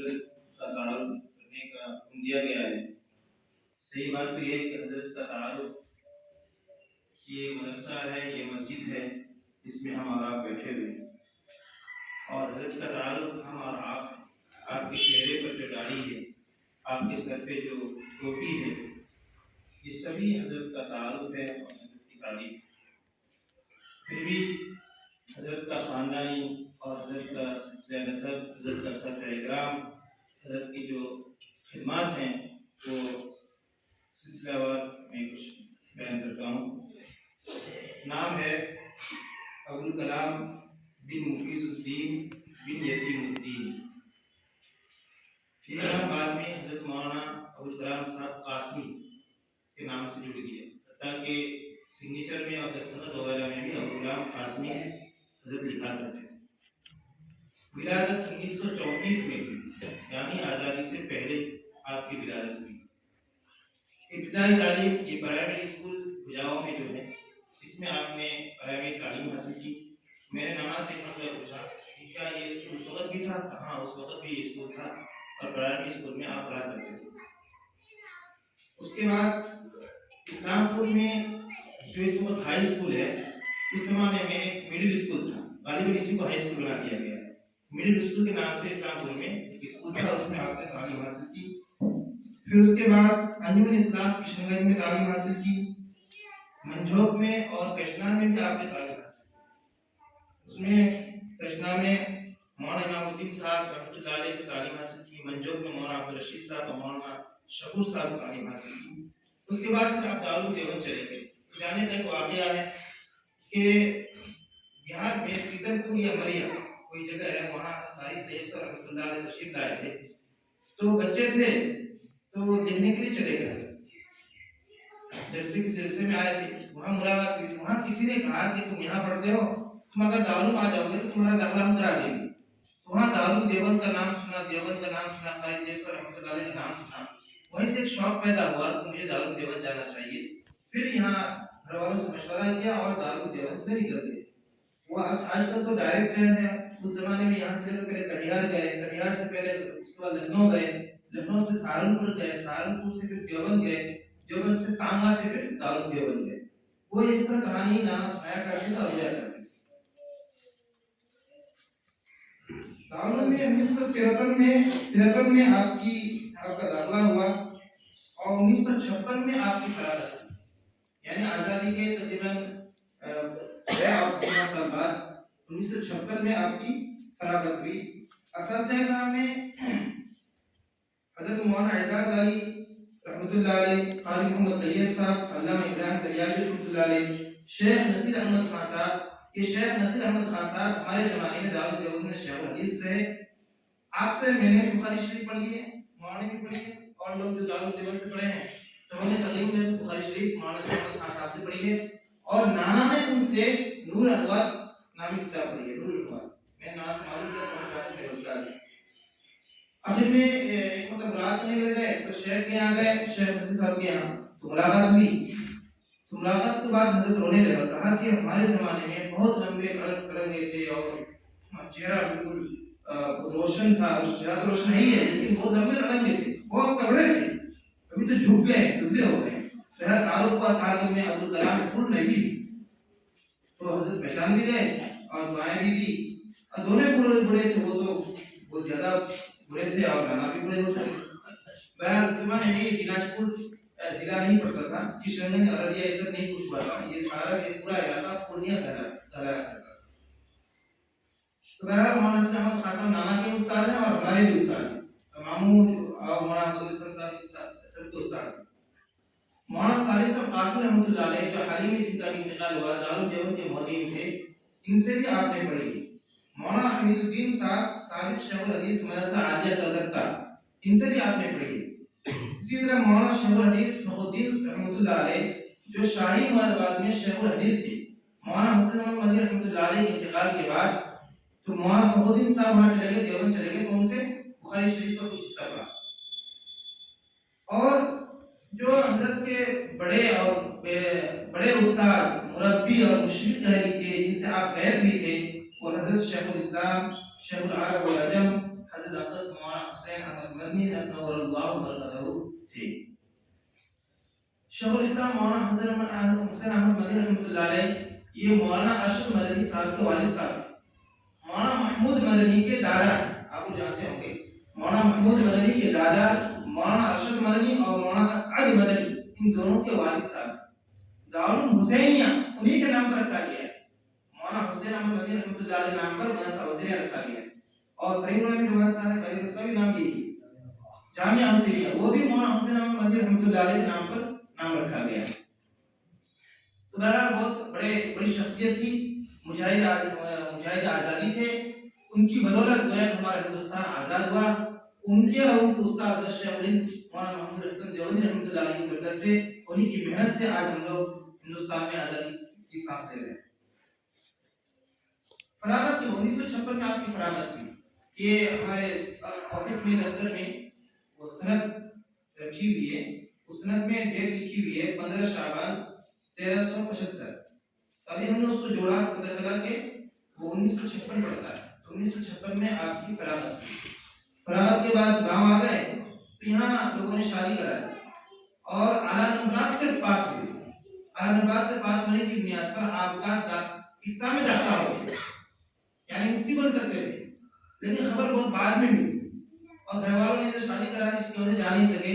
حضرت کا تعارف کرنے کا حکم دیا گیا ہے۔ صحیح بات تو یہ ہے کہ حضرت کا تعارف یہ مدرسہ ہے، یہ مسجد ہے جس میں ہم اور آپ بیٹھے ہوئے ہیں، اور حضرت کا تعارف ہم اور آپ کے چہرے پر جو داڑھی ہے، آپ کے سر پہ جو ٹوپی ہے، یہ سبھی حضرت کا تعارف ہے اور حضرت کی تعریف۔ پھر بھی حضرت کا خاندانی اور حضرت کا سلسلہ نسب، حضرت کا سفر اکرام، حضرت کی جو خدمات ہیں وہ سلسلہ وار میں کچھ بیان کرتا ہوں۔ نام ہے ابوالکلام بن مفیظ الدین بن یتیم الدین۔ یہ نام بعد میں حضرت مولانا ابوالکلام صاحب قاسمی کے نام سے جڑ گیا، تاکہ سگنیچر میں اور دستخط وغیرہ میں بھی ابوالکلام قاسمی حضرت لکھا کرتے ہیں۔ ولادت 1934 میں یعنی آزادی سے پہلے آپ کی ولادت ہوئی۔ ابتدائی تعلیم یہ پرائمری اسکول بھجاؤ میں جو ہے، اس میں آپ نے پرائمری تعلیم حاصل کی۔ میں نے نماز سے مطلب پوچھا کہ کیا یہ اسکول اس وقت بھی تھا؟ ہاں، اس وقت بھی یہ اسکول تھا اور پرائمری اسکول میں آپ پڑھا کرتے تھے۔ اس کے بعد اسلام پور میں جو اس وقت ہائی اسکول ہے، اس زمانے میں ایک مڈل اسکول تھا، غالباً اسی کو ہائی اسکول بنا دیا گیا ہے۔ مڈل اسکول کے نام سے اسلام پور میں ایک اسکول تھا، اس میں آپ نے تعلیم حاصل کی۔ پھر اس کے بعد انجمن اسلام کشن گنج میں تعلیم حاصل کی، منجھوک میں اور کشنا میں بھی آپ نے تعلیم حاصل کی۔ اس میں کشنا میں مولانا امام الدین صاحب رحمۃ اللہ علیہ سے تعلیم حاصل کی، منجھوک میں مولانا عبدالرشید صاحب اور مولانا شکور صاحب سے تعلیم حاصل کی۔ اس کے بعد پھر آپ دارالدیوبند چلے گئے۔ جانے کا ایک واقعہ ہے کہ بہار میں سیتل پور یا مریا کوئی جگہ ہے، وہاں قاری طیب صاحب رحمۃ اللہ علیہ تشریف لائے تھے، تو بچے تھے تو وہ دیکھنے کے لیے چلے گئے، جیسے کہ جلسے میں آئے تھے، وہاں ملاقات ہوئی۔ وہاں کسی نے کہا کہ تم یہاں پڑھتے ہو، تم اگر دارالعلوم آ جاؤ گے تو تمہارا داخلہ ہم کرا دیں گے۔ وہاں دارالدیوبند کا نام سنا، دیوبند کا نام سنا، قاری طیب صاحب رحمۃ اللہ علیہ کا نام سنا، وہیں سے ایک شوق پیدا ہوا کہ مجھے دارالدیوبند جانا چاہیے۔ پھر یہاں گھر والوں سے مشورہ کیا اور دارالدیوبند نہیں کر دیا۔ وہ آج کل تو ڈائریکٹ ٹرین ہے، اس زمانے میں یہاں سے پہلے کٹیہار گئے، کٹیہار سے پہلے اس کے بعد لکھنؤ گئے، لکھنؤ سے سہارنپور گئے، سہارنپور سے پھر دیوبند گئے، دیوبند سے ٹانگا سے پھر دارالدیوبند گئے۔ وہ اس طرح کہانی گانا سنایا کرتے تھے اور جایا کرتے تھے۔ دارالعلوم میں 1953 میں آپ کا داخلہ ہوا اور 1956 میں آپ کی فراغت ہوئی، یعنی آزادی کے تقریباً 6 سال بعد 1956 میں آپ کی فراغت ہوئی۔ اساتذہ کرام میں حضرت مولانا اعجاز علی رحمۃ اللہ علیہ، قاری محمد طیب صاحب، علامہ ابراہیم قلیابی رحمۃ اللہ علیہ، شیخ نصیر احمد خان صاحب۔ یہ شیخ نصیر احمد خان صاحب ہمارے زمانے میں دارالدیوبند میں شیخ الحدیث رہے۔ آپ سے میں نے بخاری شریف پڑھی ہے، مولانا بھی پڑھی ہے، اور لوگ جو دارالدیوبند سے پڑھے ہیں سب نے تقریباً میں بخاری شریف مولانا احمد خان صاحب سے پڑھی ہے، اور نانا نے ان سے نور الانوار نامی کتاب پڑھی ہے، نور الانوار۔ میں نانا سے معلوم کیا کون کہتے میرے استاد ہیں۔ آخر میں ایک مطلب رات کرنے لگ گئے تو شیخ کے یہاں گئے، شیخ نصیر صاحب کے یہاں، تو ملاقات ہوئی۔ تو ملاقات کے بعد حضرت رونے لگا، کہا کہ ہمارے زمانے میں بہت لمبے کڑنگے تھے اور چہرہ بالکل روشن تھا، اس چہرہ روشن نہیں ہے لیکن بہت لمبے کڑنگے تھے، بہت تگڑے تھے، ابھی تو جھک گئے، دبلے ہو گئے۔ شہر تعارف پر کہا کہ میں ابوالکلام پھول نبی۔ تو حضرت پہچان بھی گئے اور دعائیں بھی دی، اور دونوں بڑے تھے، وہ تو بہت زیادہ بڑے تھے اور نانا بھی بڑے ہو چکے۔ بہرحال زمانے میں دیناجپور ضلع نہیں پڑتا تھا، کشن گنج ارریہ یہ سب نہیں کچھ ہوا تھا، یہ سارا پورا علاقہ پورنیہ کہلایا کرتا تھا۔ تو بہرحال مولانا نصیر احمد خان صاحب نانا کے استاد ہیں اور ہمارے بھی استاد ہیں، ماموں اور مولانا عبدالحسن صاحب سب کے استاد ہیں۔ مولانا سالم صاحب قاسمی رحمۃ اللہ علیہ جو حال ہی میں جن کا بھی انتقال ہوا، دارالدیوبند کے مولوی تھے، ان سے بھی آپ نے پڑھی۔ مولانا حمید الدین صاحب سابق شیخ الحدیث مدرسہ عالیہ کلکتہ، ان سے بھی آپ نے پڑھی۔ اسی طرح مولانا شیخ الحدیث فخر الدین رحمۃ اللہ علیہ جو شاہی مرادآباد میں شیخ الحدیث تھے، مولانا حسین احمد مدنی رحمۃ اللہ علیہ کے انتقال کے بعد تو مولانا فخر الدین صاحب وہاں چلے گئے، دیوبند چلے گئے، تو ان سے بخاری شریف کا کچھ حصہ پڑھا۔ اور جو حضرت کے بڑے استاد، مربی اور مشرق کہہ لیجیے، جن سے آپ غیر بھی تھے، وہ حضرت شیخ الاسلام، شیخ العرب والعجم، حضرت حافظ اقدس مولانا حسین احمد مدنی نور اللہ مرقدہ تھے۔ شیخ الاسلام مولانا حسین احمد مدنی رحمۃ اللہ علیہ یہ مولانا ارشد مدنی صاحب کے والد صاحب، مولانا محمود مدنی کے دادا ہیں، آپ لوگ جانتے ہوں گے مولانا محمود مدنی کے دادا مولانا ارشد مدنی اور مولانا اسعد مدنی ان دونوں کے والد صاحب، دارالحسینیہ انہی کے نام پر رکھا گیا ہے، مولانا حسین احمد مدنی رحمۃ اللہ علیہ کے نام پر مدرسہ حسینیہ رکھا گیا ہے۔ اور فرنگ میں جو مدرسہ ہے اس کا بھی نام یہی ہے جامعہ حسینیہ، وہ بھی مولانا حسین احمد مدنی رحمۃ اللہ علیہ کے نام پر نام رکھا گیا ہے۔ تو بہرحال بہت بڑی شخصیت تھی، مجاہد آزادی تھے، ان کی بدولت گویا کہ ہمارا ہندوستان آزاد ہوا، ان کے اور ان کے استاد شیخ الہند مولانا محمود حسن دیوبندی رحمۃ اللہ علیہ کی برکت سے، انہی کی محنت سے آج ہم لوگ ہندوستان میں آزادی کی سانس لے رہے ہیں۔ فراغت کی 1956 میں آپ کی فراغت کی، یہ ہمارے آفس میں دفتر میں وہ سند رکھی ہوئی ہے، اس سند میں ڈیٹ لکھی ہوئی ہے 15 شعبان 1375۔ ابھی ہم نے اس کو جوڑا، پتہ چلا کہ وہ 1956 پڑتا ہے، 1956 میں آپ کی فراغت کی۔ فراغت کے بعد گاؤں آ گئے تو یہاں لوگوں نے شادی کرائی اور اعلیٰ نمبرات سے پاس ہوئے، اعلیٰ نمبرات سے پاس ہونے کی بنیاد پر آپ کا افتاء میں داخلہ ہو گیا، یعنی مفتی بن سکتے تھے، لیکن خبر بہت بعد میں ہوئی اور گھر والوں نے جو شادی کرا دی اس کی وجہ جا نہیں سکے۔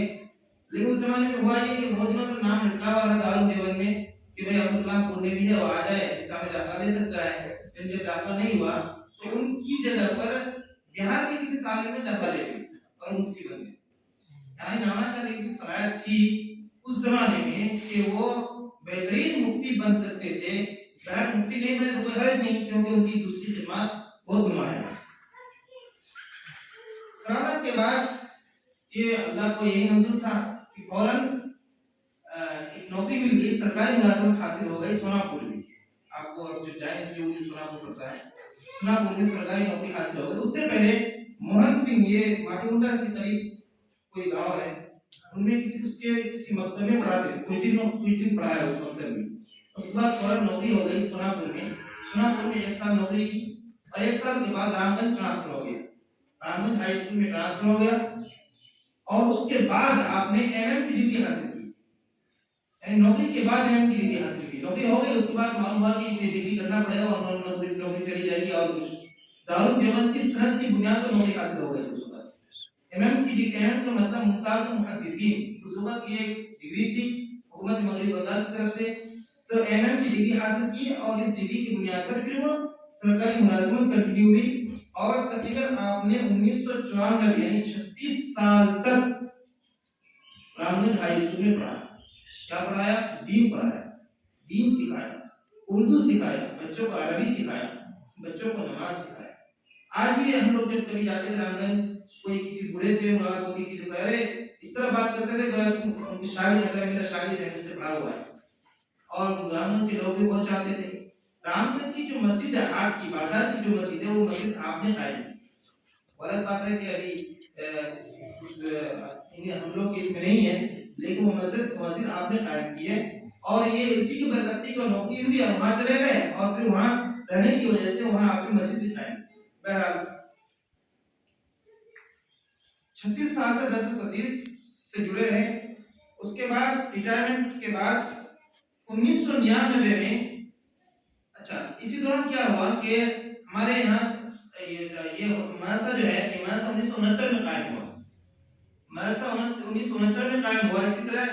لیکن اس زمانے میں ہوا یہ کہ بہت دنوں تک نام لٹکا ہوا رہا دارالدیوبند میں کہ بھائی عبدالکلام پورنے بھی ہے، وہ آ جائے افتاء میں داخلہ لے سکتا ہے، لیکن جب داخلہ نہیں ہوا تو ان کی جگہ پر بہار کے کسی تعلیم میں داخلہ لے گئے اور مفتی بن گئے۔ یعنی نانا کا ایک صلاحیت تھی اس زمانے میں کہ وہ بہترین مفتی بن سکتے تھے، بہر مفتی نہیں بنے تو کوئی حرج نہیں کیونکہ ان کی دوسری خدمات بہت نمایاں ہے۔ فراغت کے بعد یہ اللہ کو یہی منظور تھا کہ فوراً ایک نوکری مل گئی، سرکاری ملازمت حاصل ہو گئی سوناپور میں۔ آپ کو جو جائیں اس لیے سوناپور پڑتا ہے، سوناپور میں سرکاری نوکری حاصل ہو گئی۔ اس سے پہلے موہن سنگھ، یہ ماٹونڈا سے قریب کوئی گاؤں ہے، ان میں کسی مکتب میں پڑھاتے تھے، کچھ دن پڑھایا اس مکتب میں۔ اس کے بعد فوراً نوکری ہو گئی سوناپور میں، سوناپور میں 1 سال نوکری کی اور 1 سال کے بعد رام گنج ٹرانسفر ہو گیا، رام گنج ہائی اسکول میں ٹرانسفر ہو گیا اور اس کے بعد آپ نے ایم ایم کی ڈگری حاصل کی، یعنی نوکری کے بعد ایم ایم کی ڈگری حاصل کی۔ نوکری ہو گئی، اس کے بعد معلوم ہوا کہ اسے ڈگری کرنا پڑے گا اور نوکری چلی جائے گی اور کچھ دارالدیوبند کی سند کی بنیاد پر نوکری حاصل ہو گئی۔ اس کے بعد ایم ایم کی ڈگری، ایم ایم کا مطلب ممتاز محدثین، اس وقت یہ ڈگری تھی حکومت مغربی بغداد کی طرف سے، تو ایم ایم کی ڈگری حاصل کی اور اس ڈگری کی بنیاد پر پھر وہ سرکاری ملازمت کنٹینیو ہوئی اور تقریباً آپ نے 1994 یعنی 36 سال تک رام گنج ہائی اسکول میں پڑھایا۔ کیا پڑھایا؟ دین پڑھایا، دین سکھایا، اردو سکھایا، بچوں کو عربی سکھایا، بچوں کو نماز سکھایا۔ آج بھی ہم لوگ جب کبھی جاتے تھے رام گنج، کوئی کسی بوڑھے سے ملاقات ہوتی تھی تو کہہ رہے اس طرح بات کرتے تھے کہ تم شاگرد ہے، میرا شاگرد ہے، مجھ سے پڑھا ہوا ہے، اور رام گنج کے لوگ بھی بہت چاہتے تھے۔ رام گنج کی جو مسجد ہے، ہاٹ کی بازار کی جو مسجد ہے، وہ مسجد آپ نے قائم کی۔ غلط بات ہے کہ ابھی ہم لوگ کی اس میں نہیں ہے، لیکن وہ مسجد آپ نے قائم کی ہے اور یہ اسی کی برکت تھی کہ نوکری ہوئی اور وہاں چلے گئے اور پھر وہاں رہنے کی وجہ سے وہاں آپ نے مسجد بھی قائم کی۔ بہرحال 36 سال تک درس و تدریس سے جڑے رہے۔ اس کے بعد ریٹائرمنٹ کے بعد 1999 میں اسی دوران کیا ہوا کہ ہمارے یہاں یہ مدرسہ جو ہے، یہ مدرسہ 1969 میں قائم ہوا، مدرسہ 1969 میں قائم ہوا۔ اسی طرح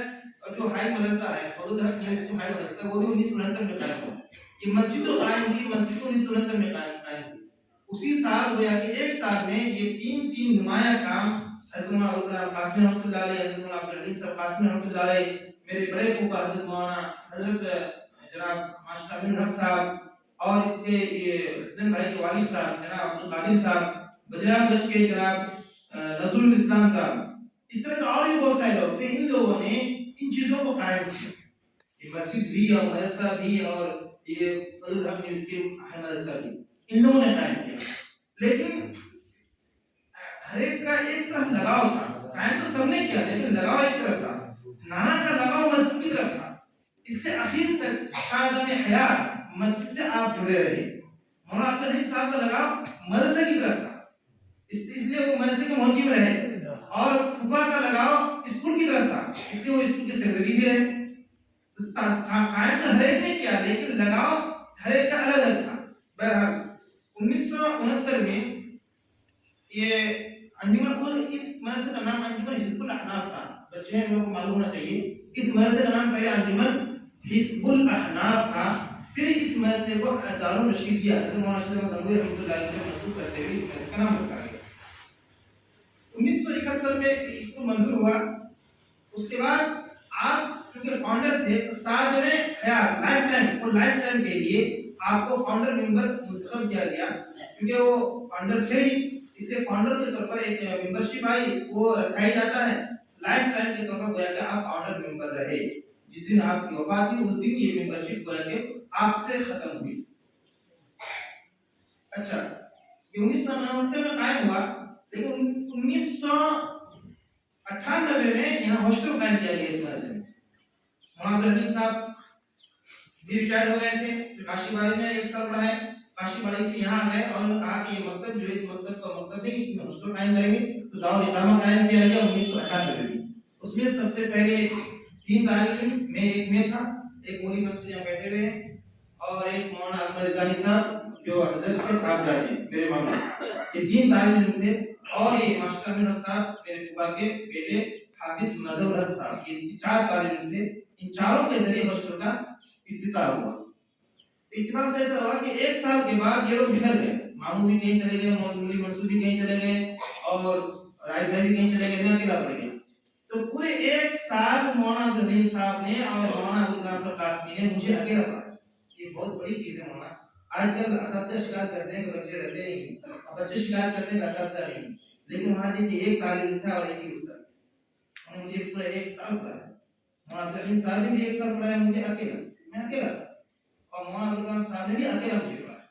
جو ہائی مدرسہ ہے فضل الحق یونیورسٹی ہائی مدرسہ، وہ بھی 1969 میں قائم ہوا۔ یہ مسجد جو قائم ہوئی، مسجد 1969 میں قائم ہوئی۔ اسی سال گویا کہ 1 سال میں یہ تین نمایاں کام حضرت مولانا قاسمی رحمۃ اللہ علیہ، حضرت مولانا عبدالحلیم صاحب قاسمی رحمۃ اللہ علیہ، میرے بڑے پھوپھا حضرت مولانا جناب ماسٹر امین الحق صاحب، اور اس کے یہ حسن بھائی کے والد صاحب جناب عبدالقادر صاحب، بدریام گنج کے جناب نذر الاسلام صاحب، اس طرح کے اور بھی بہت سارے لوگ تھے۔ ان لوگوں نے ان چیزوں کو قائم کیا، یہ مسجد بھی اور مدرسہ بھی اور یہ فضل الحق یونیورسٹی ہائی مدرسہ بھی ان لوگوں نے قائم کیا۔ لیکن ہر ایک کا ایک طرف لگاؤ تھا، قائم تو سب نے کیا لیکن لگاؤ ایک طرف تھا۔ نانا کا لگاؤ مسجد کی طرف تھا، اس لیے آخر تک قادم حیات مسجد سے آپ جڑے رہے۔ مولانا عبدالحلیم صاحب کا لگاؤ مدرسے کی طرف تھا، اس لیے وہ مدرسے کے محکم رہے اور پھپھا کا لگاؤ اسکول کی طرف تھا، اس لیے وہ اسکول کے سیکرٹری بھی رہے۔ قائم تو ہر ایک نے کیا لیکن لگاؤ ہر ایک کا الگ الگ تھا۔ بہرحال 1969 میں یہ انجمن، اس مدرسے کا نام انجمن حزب الاحناف تھا۔ بچے ہیں لوگوں کو معلوم ہونا چاہیے اس مدرسے کا نام پہلے انجمن حزب الاحناف تھا، پھر اس مدرسے کو دارالرشیدیہ حضرت مولانا اشرف گنگوہی رحمۃ اللہ علیہ سے منسوب کرتے ہوئے اس مدرسے کا نام رکھا گیا۔ 1971 میں اس کو منظور ہوا۔ اس کے بعد آپ چونکہ فاؤنڈر تھے، تاج میں حیات لائف ٹائم کے لیے آپ کو فاؤنڈر ممبر منتخب کیا گیا، کیونکہ وہ فاؤنڈر تھے، اس لیے فاؤنڈر کے طور پر ایک ممبرشپ آئی، وہ رکھائی جاتا ہے لائف ٹائم کے طور پر، گویا کہ آپ فاؤنڈر ممبر رہے۔ جس دن آپ کی وفات ہوئی اس دن یہ ممبرشپ گویا کہ آپ سے ختم ہوئی۔ اچھا، یہ 1999 میں قائم ہوا، لیکن 1998 میں یہاں ہاسٹل قائم کیا گیا اس مدرسے میں۔ مولانا عبدالحلیم صاحب بھی ریٹائر ہو گئے تھے، کاشی واڑی میں 1 سال پڑھائے، کاشی واڑی سے یہاں آ گئے اور انہوں نے کہا کہ یہ مکتب جو ہے اس مکتب کا مکتب نہیں، اس میں ہاسٹل قائم کریں گے، تو دارالاقامہ قائم کیا گیا 1998 میں۔ اس میں سب سے پہلے 3 طالب علم، میں ایک میں تھا، ایک مولوی منصور یہاں بیٹھے ہوئے ہیں، اور ایک مولانا اکمل رضوانی صاحب جو حضرت کے صاحبزادے ہیں میرے ماموں، یہ 3 طالب علم تھے، اور یہ ماسٹر امین حق صاحب میرے پھوپھا کے بیٹے حافظ مظہر حق صاحب، یہ 4 طالب علم تھے۔ ان چاروں کے ذریعے ہاسٹل کا افتتاح ہوا۔ اتفاق سے ایسا ہوا کہ 1 سال کے بعد یہ لوگ بکھر گئے، ماموں بھی کہیں چلے گئے، مولوی منصور بھی کہیں چلے گئے، اور راج بھائی بھی کہیں چلے گئے، میں اکیلا پڑ گیا۔ تو پورے 1 سال مولانا عبدالحلیم صاحب نے اور مولانا ابوالکلام صاحب قاسمی نے مجھے اکیلا پڑھایا۔ یہ بہت بڑی چیز ہے مولانا۔ آج کل اساتذہ شکایت کرتے ہیں کہ بچے رہتے نہیں، اور بچے شکایت کرتے ہیں کہ اساتذہ نہیں، لیکن وہاں دیکھیے ایک طالب علم تھا اور ایک ہی استاد، انہوں نے مجھے پورا 1 سال پڑھایا۔ مولانا عبدالحلیم صاحب نے بھی 1 سال پڑھایا مجھے اکیلا، میں اکیلا تھا، اور مولانا ابوالکلام صاحب نے بھی اکیلا مجھے پڑھایا۔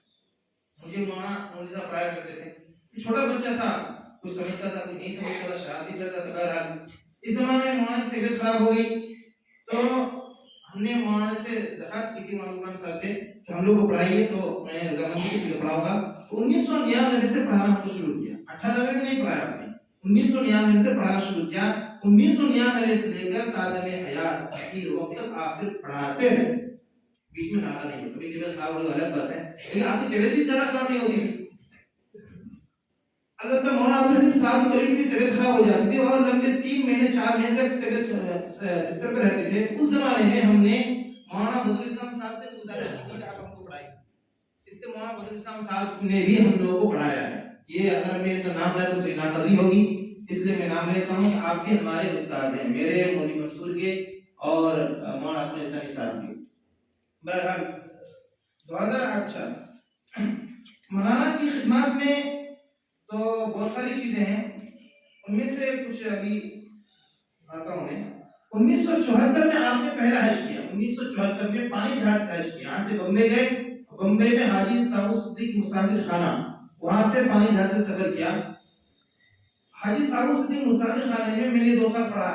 مجھے مولانا مولوی صاحب پڑھایا کرتے تھے، چھوٹا بچہ تھا، کچھ سمجھتا تھا کچھ نہیں سمجھتا تھا، شرارتی کرتا تھا۔ بہرحال اس زمانے میں مولانا کی طبیعت خراب ہو گئی، تو ہم نے مولانا سے درخواست کی تھی مولانا ابوالکلام صاحب سے کہ ہم لوگ کو پڑھائیے، تو میں نے رضامندی کی پڑھاؤں گا۔ تو 1999 سے پڑھانا شروع کیا، 98 میں نہیں پڑھایا آپ نے، 1999 سے پڑھانا شروع کیا۔ 1999 سے لے کر تاج حیات کی وقت تک آپ پھر پڑھاتے ہیں، بیچ میں ناغا نہیں ہوتا۔ کبھی طبیعت خراب ہوگی الگ بات ہے، لیکن آپ کی طبیعت بھی زیادہ خراب نہیں ہوگی۔ البتہ مولانا عبدالحلیم صاحب کی کبھی طبیعت خراب ہو جاتی تھی اور لمبے 3 مہینے 4 مہینے تک طبیعت بستر پہ رہتے تھے۔ اس زمانے میں ہم نے مولانا بدر اسلام صاحب سے گزارش کی کہ آپ ہم کو پڑھائیے، اس سے مولانا بدر اسلام صاحب نے بھی ہم لوگوں کو پڑھایا ہے۔ یہ اگر میرے کا نام لے تو ناقدری ہوگی، اس لیے میں نام لیتا ہوں کہ آپ بھی ہمارے استاد ہیں، میرے مولوی منصور کے اور مولانا اکمل رضوانی صاحب کے۔ بہرحال 2008 مولانا کی خدمات میں تو بہت ساری چیزیں ہیں، ان میں سے کچھ ابھی آتا ہوں میں۔ 1974 میں آپ نے پہلا حج کیا، 1974 میں پانی جہاز سے حج کیا، یہاں سے بمبئی گئے، بمبئی میں حاجی صاحب صدیق مسافر خانہ، وہاں سے پانی جہاز سے سفر کیا۔ حاجی صاحب صدیق مسافر خانے میں میں نے 2 سال پڑھا،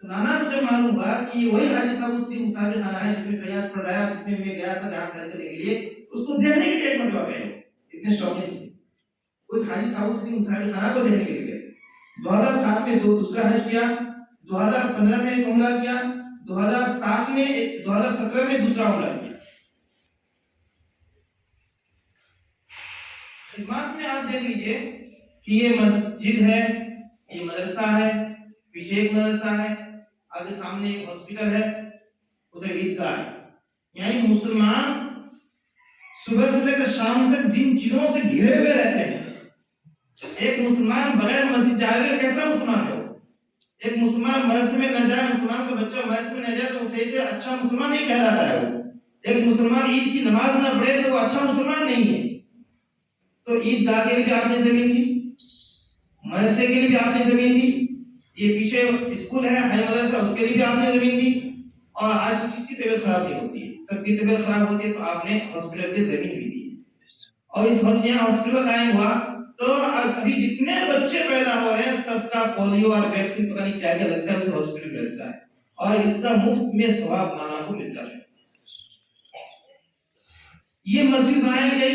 تو نانا کو جب معلوم ہوا کہ یہ وہی حاجی صاحب صدیق مسافر خانہ ہے جس میں فیاض پڑھ رہا ہے، جس میں گیا تھا جہاز سے حج کرنے کے لیے، اس کو دیکھنے کے لیے 1 مرتبہ گئے، اتنے شوقین تھے اس حاجی صاحب صدیق مسافر خانہ کو دیکھنے کے لیے۔ 2007 میں دوسرا حج کیا، 2015 میں ایک عمرہ کیا، 2007 میں 2017 میں دوسرا عمرہ کیا۔ خدمات میں آپ دیکھ لیجئے کہ یہ مسجد ہے، یہ مدرسہ ہے، پیچھے ایک مدرسہ ہے، آگے سامنے ایک ہاسپٹل ہے، ادھر عیدگاہ ہے۔ یعنی مسلمان صبح سے لے کر شام تک جن چیزوں سے گھرے ہوئے رہتے ہیں، ایک مسلمان بغیر مسجد جائے گا کیسا مسلمان ہے؟ ایک مسلمان مدرسے میں نہ جائے، مسلمان کا بچہ مدرسے میں نہ جائے تو صحیح سے اچھا مسلمان نہیں کہلاتا ہے وہ۔ ایک مسلمان عید کی نماز نہ پڑھے تو وہ اچھا مسلمان نہیں ہے۔ تو عید گاہ کے لیے بھی آپ نے زمین دی، مدرسے کے لیے بھی آپ نے زمین دی، یہ پیچھے اسکول ہے ہائی مدرسہ اس کے لیے بھی آپ نے زمین دی، اور آج کس کی طبیعت خراب نہیں ہوتی ہے، سب کی طبیعت خراب ہوتی ہے تو آپ نے ہاسپٹل کی زمین بھی دی۔ اور اس ہاسپٹل قائم ہوا تو ابھی جتنے بچے پیدا ہو رہے ہیں سب کا پولیو اور ویکسین پتہ نہیں کیا کیا لگتا ہے اس ہاسپٹل میں لگتا ہے، اور اس کا مفت میں ثواب مولانا کو ملتا ہے۔ یہ مسجد بنائی گئی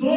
2